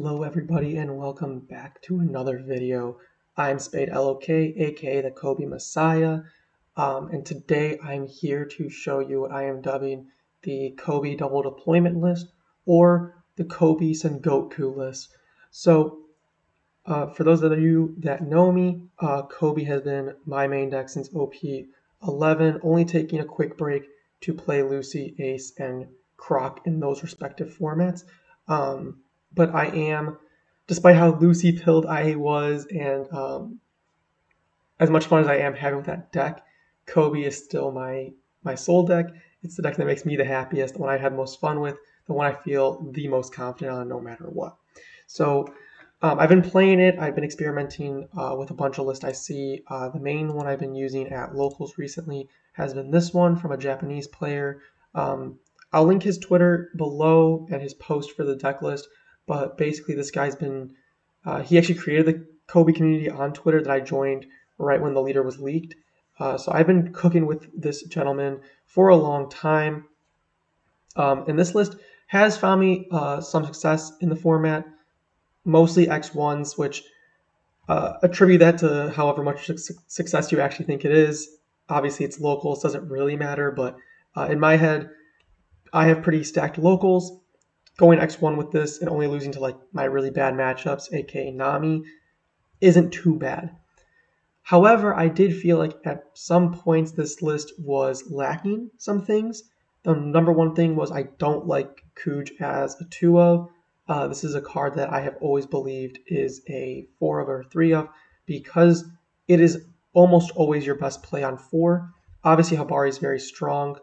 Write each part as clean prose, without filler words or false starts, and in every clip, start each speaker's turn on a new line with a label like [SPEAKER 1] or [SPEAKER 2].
[SPEAKER 1] Hello everybody and welcome back to another video. I'm Spade LOK, aka the Koby Messiah, and today I'm here to show you what I am dubbing the Koby double deployment list or the Koby Sengoku list. So for those of you that know me, Koby has been my main deck since OP 11, only taking a quick break to play Lucy, Ace, and Croc in those respective formats. But I am, despite how Lucy pilled I was, and as much fun as I am having with that deck, Koby is still my soul deck. It's the deck that makes me the happiest, the one I had most fun with, the one I feel the most confident on no matter what. So I've been playing it. I've been experimenting with a bunch of lists I see. The main one I've been using at locals recently has been this one from a Japanese player. Um, I'll link his Twitter below and his post for the deck list. But basically, this guy's been, he actually created the Koby community on Twitter that I joined right when the leader was leaked. So I've been cooking with this gentleman for a long time. And this list has found me some success in the format, mostly X1s, which attribute that to however much success you actually think it is. Obviously, it's locals, doesn't really matter, but in my head, I have pretty stacked locals. Going X1 with this and only losing to like my really bad matchups, aka Nami, isn't too bad. However, I did feel like at some points this list was lacking some things. The number one thing was I don't like Kuj as a 2 of. This is a card that I have always believed is a 4 of or 3 of because it is almost always your best play on 4. Obviously, Habari is very strong,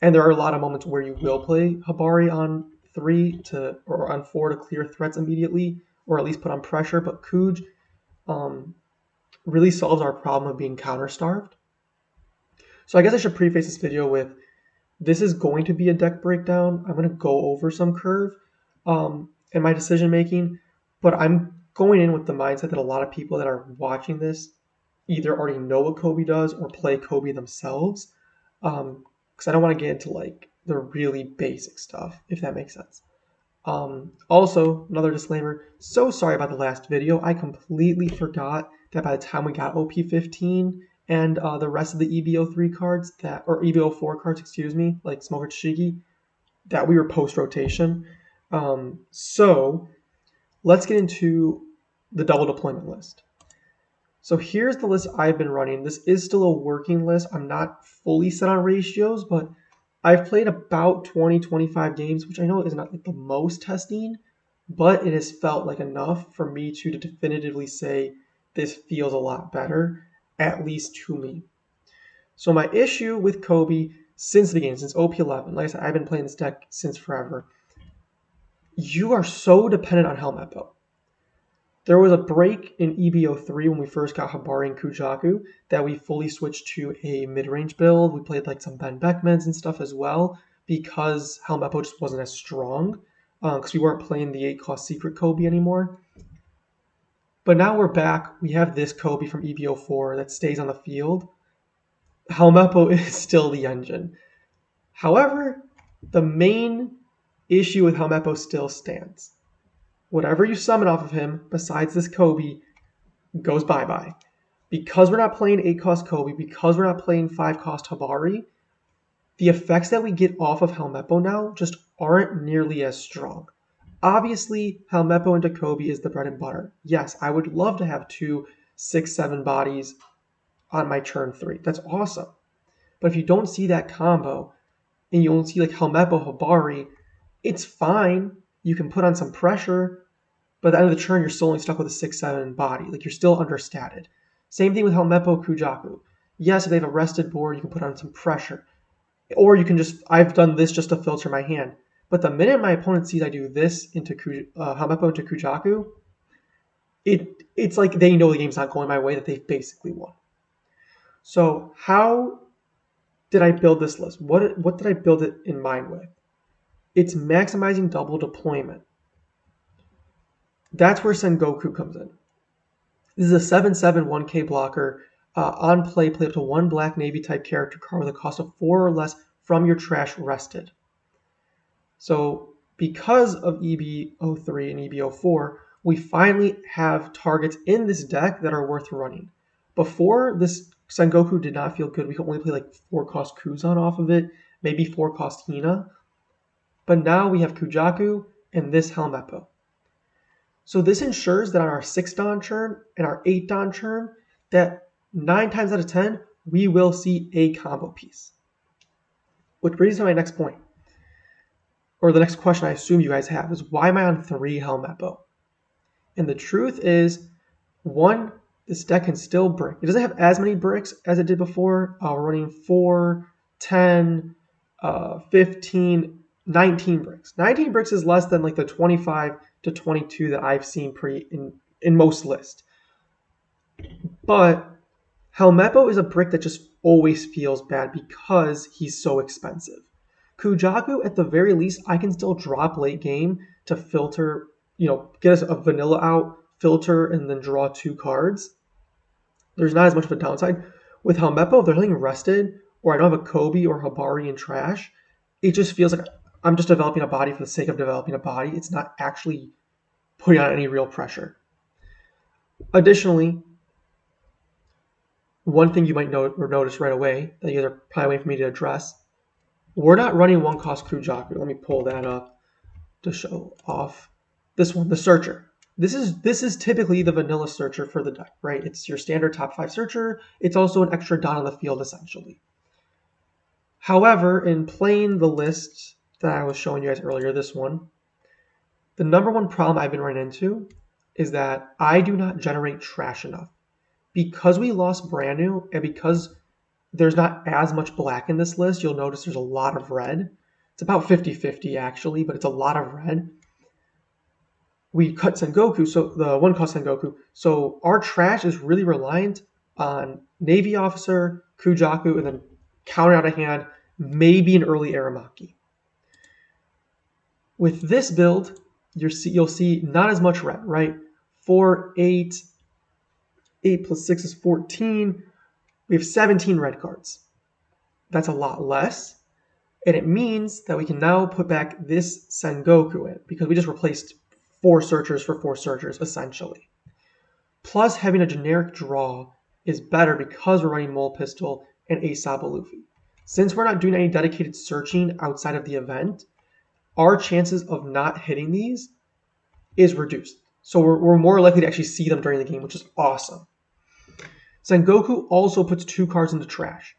[SPEAKER 1] and there are a lot of moments where you will play Habari on 3 or on 4 to clear threats immediately, or at least put on pressure. But Kuj really solves our problem of being counter-starved. So I guess I should preface this video with, this is going to be a deck breakdown. I'm going to go over some curve in my decision making, but I'm going in with the mindset that a lot of people that are watching this either already know what Koby does or play Koby themselves, because I don't want to get into like the really basic stuff, if that makes sense. Also, another disclaimer, so sorry about the last video. I completely forgot that by the time we got OP15 and the rest of the EBO3 cards, or EBO4 cards, excuse me, like Smoker Tashigi, that we were post-rotation. So let's get into the double deployment list. So here's the list I've been running. This is still a working list. I'm not fully set on ratios, but I've played about 20-25 games, which I know is not like the most testing, but it has felt like enough for me to definitively say this feels a lot better, at least to me. So my issue with Koby since the beginning, since OP11, like I said, I've been playing this deck since forever. You are so dependent on Helmeppo. There was a break in EBO3 when we first got Habari and Kujaku that we fully switched to a mid-range build. We played like some Ben Beckmans and stuff as well because Helmeppo just wasn't as strong because we weren't playing the 8-cost Secret Koby anymore. But now we're back. We have this Koby from EBO4 that stays on the field. Helmeppo is still the engine. However, the main issue with Helmeppo still stands. Whatever you summon off of him, besides this Koby, goes bye-bye. Because we're not playing 8-cost Koby, because we're not playing 5-cost Habari, the effects that we get off of Helmeppo now just aren't nearly as strong. Obviously, Helmeppo into Koby is the bread and butter. Yes, I would love to have 2 6-7 bodies on my turn 3. That's awesome. But if you don't see that combo, and you only see like Helmeppo, Habari, it's fine. You can put on some pressure, but at the end of the turn, you're still only stuck with a 6-7 body. Like, you're still understated. Same thing with Helmeppo, Kujaku. Yes, if they have a rested board, you can put on some pressure. Or you can just, I've done this just to filter my hand. But the minute my opponent sees I do this into Helmeppo into Kujaku, it's like they know the game's not going my way, that they've basically won. So how did I build this list? What did I build it in mind with? It's maximizing double deployment. That's where Sengoku comes in. This is a 7/7 1K blocker. On play up to 1 Black Navy type character card with a cost of 4 or less from your trash rested. So because of EB03 and EB04, we finally have targets in this deck that are worth running. Before, this Sengoku did not feel good. We could only play like 4-cost Kuzan off of it, maybe 4-cost Hina. But now we have Kujaku and this Helmeppo. So this ensures that on our 6-Dan churn and our 8-Dan churn, that 9 times out of 10, we will see a combo piece. Which brings me to my next point, or the next question I assume you guys have, is why am I on 3 Helmeppo? And the truth is, 1, this deck can still brick. It doesn't have as many bricks as it did before. We're running 4, 10, 15, 19 bricks. 19 bricks is less than like the 25 to 22 that I've seen in most lists. But Helmeppo is a brick that just always feels bad because he's so expensive. Kujaku, at the very least, I can still drop late game to filter, get us a vanilla out, filter, and then draw 2 cards. There's not as much of a downside. With Helmeppo, if they're hitting rested, or I don't have a Koby or Habari in trash, it just feels like I'm just developing a body for the sake of developing a body. It's not actually putting on any real pressure. Additionally, one thing you might notice right away that you guys are probably waiting for me to address, we're not running 1-cost Kujaku. Let me pull that up to show off this one, the Searcher. This is typically the vanilla Searcher for the deck, right? It's your standard top 5 Searcher. It's also an extra dot on the field, essentially. However, in playing the list that I was showing you guys earlier, this one, the number one problem I've been running into is that I do not generate trash enough. Because we lost brand new, and because there's not as much black in this list, you'll notice there's a lot of red. It's about 50-50 actually, but it's a lot of red. We cut Sengoku, so the 1-cost Sengoku. So our trash is really reliant on Navy Officer, Kujaku, and then counter out a hand, maybe an early Aramaki. With this build, you'll see not as much red, right? 4, 8, 8 plus 6 is 14. We have 17 red cards. That's a lot less. And it means that we can now put back this Sengoku in because we just replaced 4 searchers for 4 searchers, essentially. Plus, having a generic draw is better because we're running Mole Pistol and Aesop Luffy. Since we're not doing any dedicated searching outside of the event, our chances of not hitting these is reduced. So we're more likely to actually see them during the game, which is awesome. Sengoku also puts 2 cards into trash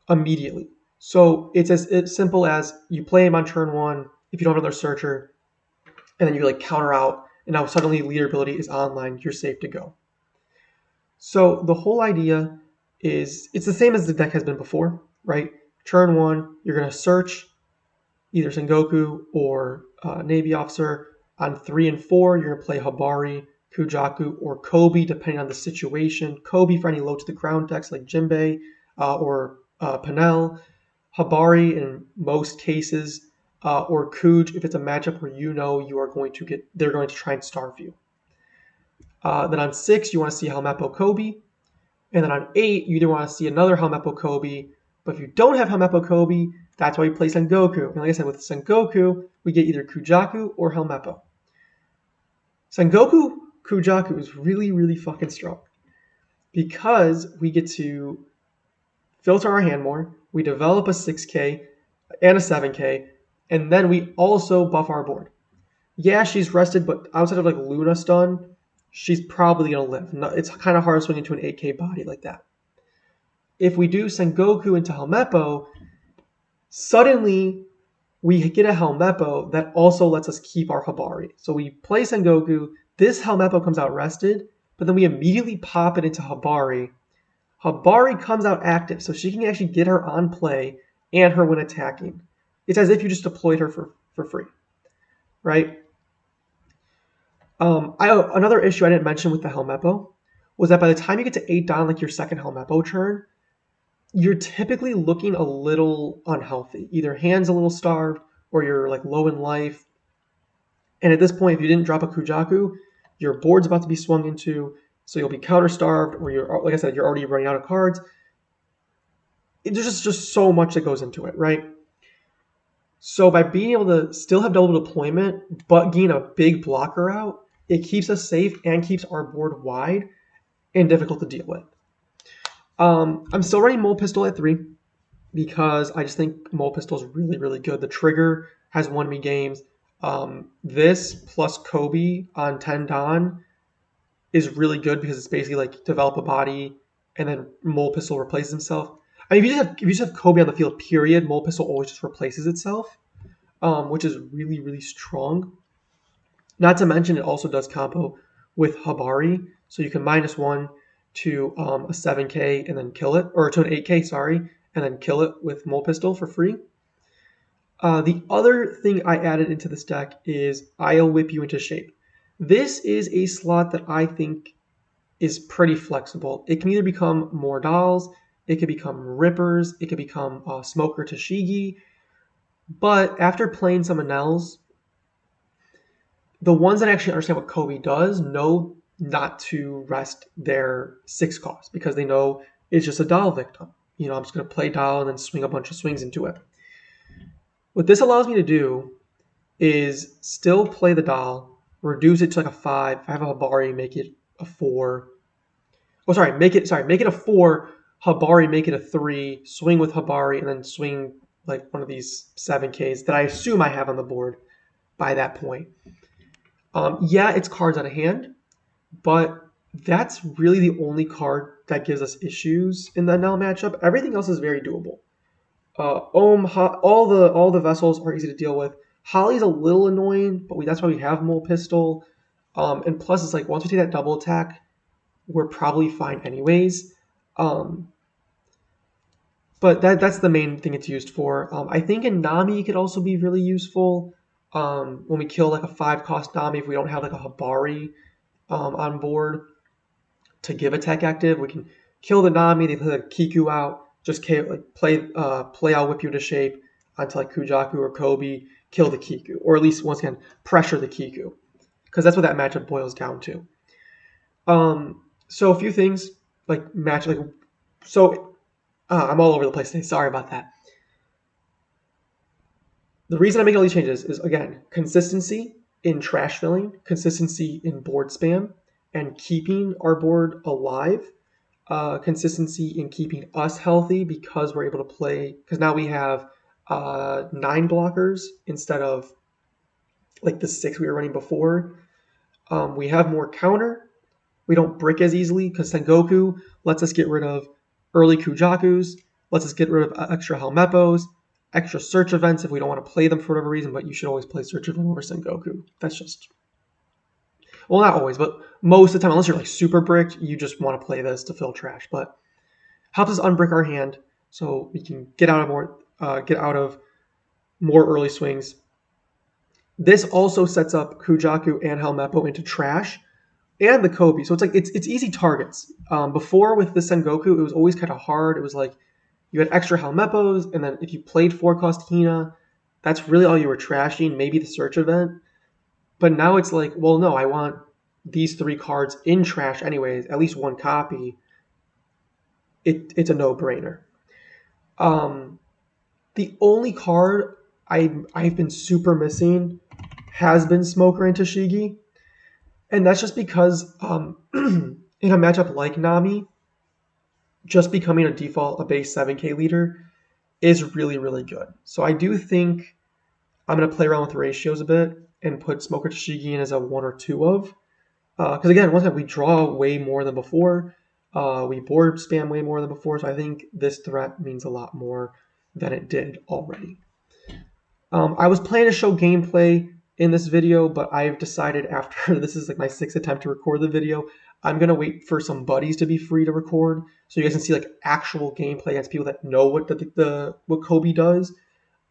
[SPEAKER 1] immediately. So it's as simple as you play him on turn 1 if you don't have another searcher, and then you like counter out, and now suddenly leader ability is online, you're safe to go. So the whole idea is it's the same as the deck has been before, right? Turn 1, you're going to search either Sengoku or Navy Officer. On 3 and 4, you're going to play Habari, Kujaku, or Koby, depending on the situation. Koby for any low to the ground decks like Jinbei or Panel. Habari in most cases, or Kuj if it's a matchup where you are going to they're going to try and starve you. Then on 6, you want to see Helmeppo Koby. And then on 8, you either want to see another Helmeppo Koby. But if you don't have Helmeppo Koby, that's why you play Sengoku. And like I said, with Sengoku, we get either Kujaku or Helmeppo. Sengoku Kujaku is really, really fucking strong because we get to filter our hand more, we develop a 6K and a 7K, and then we also buff our board. Yeah, she's rested, but outside of like Luna stun, she's probably going to live. It's kind of hard swinging to an 8K body like that. If we do Sengoku into Helmeppo, suddenly we get a Helmeppo that also lets us keep our Habari. So we play Sengoku, this Helmeppo comes out rested, but then we immediately pop it into Habari. Habari comes out active, so she can actually get her on play and her when attacking. It's as if you just deployed her for free, right? Another issue I didn't mention with the Helmeppo was that by the time you get to 8 down, like your second Helmeppo turn, you're typically looking a little unhealthy. Either hand's a little starved or you're like low in life. And at this point, if you didn't drop a Kujaku, your board's about to be swung into, so you'll be counter-starved, or you're, like I said, you're already running out of cards. There's just so much that goes into it, right? So by being able to still have double deployment, but gain a big blocker out, it keeps us safe and keeps our board wide and difficult to deal with. I'm still running Mole Pistol at 3 because I just think Mole Pistol is really, really good. The trigger has won me games. This plus Koby on 10 Don is really good because it's basically like develop a body and then Mole Pistol replaces himself. I mean, if you just have Koby on the field, period, Mole Pistol always just replaces itself, which is really, really strong. Not to mention, it also does combo with Habari, so you can -1 to a 7K and then kill it, or to an 8K, sorry, and then kill it with Mole Pistol for free. The other thing I added into this deck is I'll whip you into shape. This is a slot that I think is pretty flexible. It can either become more dolls, it could become rippers, it could become Smoker Tashigi, but after playing some Anels, the ones that actually understand what Koby does know not to rest their 6 cost because they know it's just a doll victim. You know, I'm just going to play doll and then swing a bunch of swings into it. What this allows me to do is still play the doll, reduce it to like a 5. If I have a Habari, make it a 4. Oh, sorry, make it a 4. Habari, make it a 3. Swing with Habari, and then swing like one of these 7Ks that I assume I have on the board by that point. Yeah, it's cards out of hand, but that's really the only card that gives us issues in the Nell matchup. Everything else is very doable. All the vessels are easy to deal with. Holly's a little annoying, but that's why we have Mole Pistol. And plus, it's like once we take that double attack, we're probably fine anyways. But that's the main thing it's used for. I think in Nami it could also be really useful. When we kill like a 5-cost Nami, if we don't have like a Habari on board to give a tech active, we can kill the Nami, they play the Kiku out, just play out Whip You to shape onto like Kujaku or Koby, kill the Kiku, or at least once again pressure the Kiku, because that's what that matchup boils down to. So a few things I'm all over the place today. Sorry about that. The reason I'm making all these changes is, again, consistency in trash filling, consistency in board spam, and keeping our board alive, consistency in keeping us healthy because we're able to play, because now we have 9 blockers instead of like the 6 we were running before. We have more counter. We don't brick as easily because Sengoku lets us get rid of early Kujakus, lets us get rid of extra Helmeppos, extra search events if we don't want to play them for whatever reason, but you should always play search event over Sengoku. That's just, well, not always, but most of the time, unless you're like super bricked, you just want to play this to fill trash. But helps us unbrick our hand so we can get out of more early swings. This also sets up Kujaku and Helmeppo into trash and the Koby. So it's easy targets. Before with the Sengoku, it was always kind of hard. It was like you had extra Helmeppos, and then if you played 4-cost Hina, that's really all you were trashing, maybe the search event. But now it's like, well, no, I want these 3 cards in trash anyways, at least 1 copy. It's a no-brainer. The only card I've been super missing has been Smoker and Tashigi. And that's just because in a matchup like Nami, just becoming a base 7K leader is really, really good. So I do think I'm going to play around with ratios a bit and put Smoker Tashigi in as a 1 or 2 of. Because again, once again, we draw way more than before. We board spam way more than before. So I think this threat means a lot more than it did already. I was planning to show gameplay in this video, but I've decided after this is like my 6th attempt to record the video, I'm going to wait for some buddies to be free to record so you guys can see like actual gameplay against people that know what what Koby does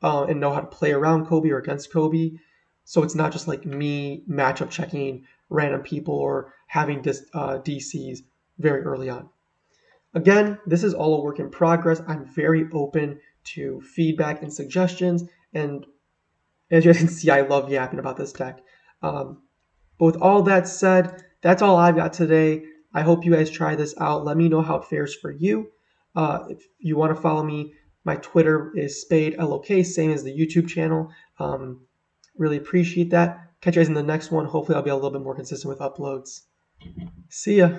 [SPEAKER 1] and know how to play around Koby or against Koby. So it's not just like me matchup checking random people or having DCs very early on. Again, this is all a work in progress. I'm very open to feedback and suggestions, and as you guys can see, I love yapping about this deck. But with all that said, that's all I've got today. I hope you guys try this out. Let me know how it fares for you. If you want to follow me My Twitter is SpadeLOK, same as the YouTube channel. Really appreciate that. Catch you guys in the next one. Hopefully I'll be a little bit more consistent with uploads. See ya.